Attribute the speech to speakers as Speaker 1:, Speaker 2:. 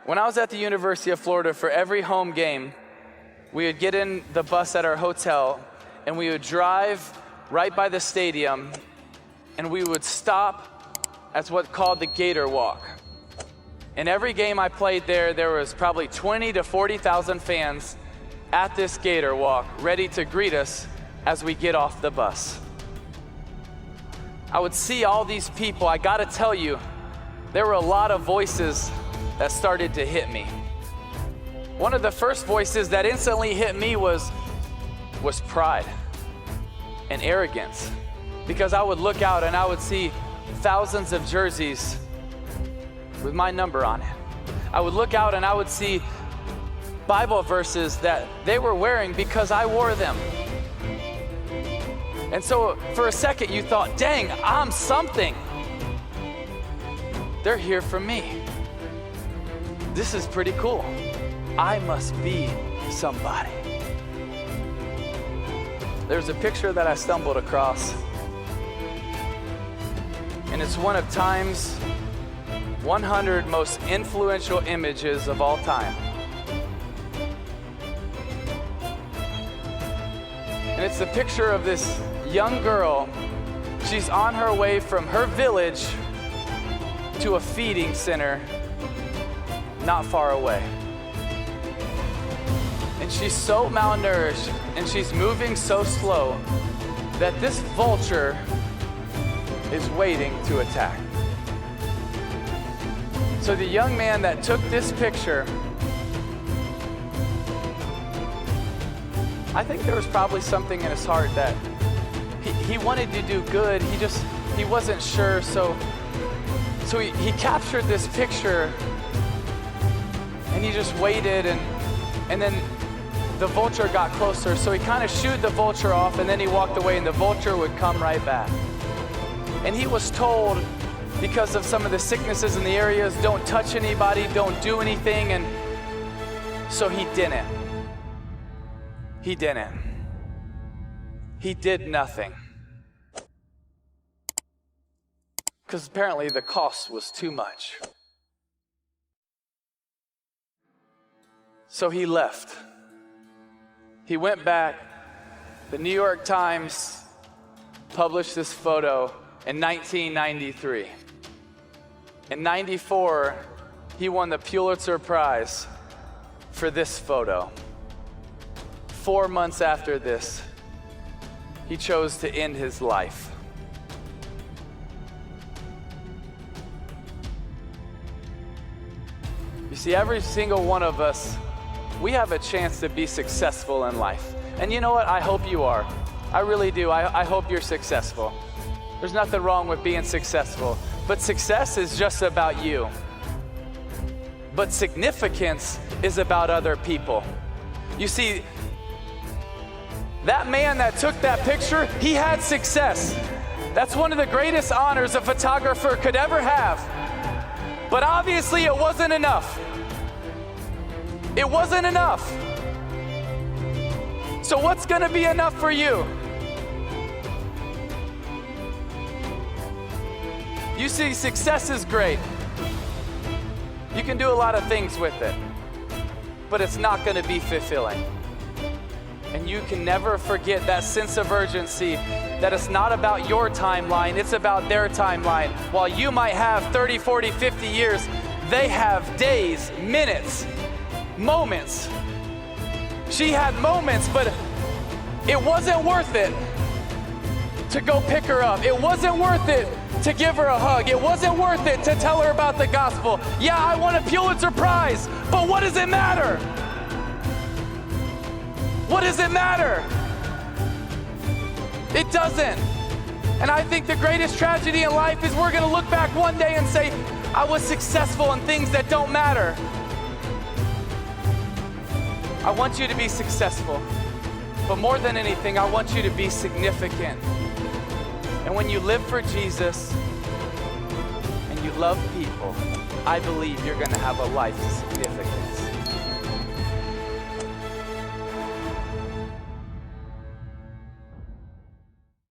Speaker 1: When I was at the University of Florida, for every home game, we would get in the bus at our hotel and we would drive right by the stadium and we would stop at what's called the Gator Walk. And every game I played there was probably 20 to 40,000 fans at this Gator Walk ready to greet us as we get off the bus. I would see all these people. I gotta tell you, there were a lot of voices that started to hit me. One of the first voices that instantly hit me was pride and arrogance, because I would look out and I would see thousands of jerseys with my number on it. I would look out and I would see Bible verses that they were wearing because I wore them. And so for a second you thought, dang, I'm something. They're here for me. This is pretty cool. I must be somebody. There's a picture that I stumbled across, and it's one of Time's 100 most influential images of all time. And it's the picture of this young girl. She's on her way from her village to a feeding center not far away. And she's so malnourished and she's moving so slow that this vulture is waiting to attack. So the young man that took this picture, I think there was probably something in his heart that he wanted to do good. He wasn't sure. So he captured this picture and he just waited, and then the vulture got closer. So he kind of shooed the vulture off and then he walked away and the vulture would come right back. And he was told, because of some of the sicknesses in the areas, don't touch anybody, don't do anything. And so he didn't. He didn't. He did nothing. Because apparently the cost was too much. So he left. He went back. The New York Times published this photo in 1993. In 94, he won the Pulitzer Prize for this photo. 4 months after this, he chose to end his life. You see, every single one of us, we have a chance to be successful in life. And you know what? I hope you are. I really do. I hope you're successful. There's nothing wrong with being successful. But success is just about you. But significance is about other people. You see, that man that took that picture, he had success. That's one of the greatest honors a photographer could ever have. But obviously it wasn't enough. It wasn't enough. So what's gonna be enough for you? You see, success is great. You can do a lot of things with it, but it's not gonna be fulfilling. And you can never forget that sense of urgency, that it's not about your timeline, it's about their timeline. While you might have 30, 40, 50 years, they have days, minutes, moments. She had moments, but it wasn't worth it to go pick her up. It wasn't worth it to give her a hug. It wasn't worth it to tell her about the gospel. Yeah, I won a Pulitzer Prize, but what does it matter? What does it matter? It doesn't. And I think the greatest tragedy in life is we're gonna look back one day and say, I was successful in things that don't matter. I want you to be successful, but more than anything, I want you to be significant. And when you live for Jesus and you love people, I believe you're gonna have a life of significance.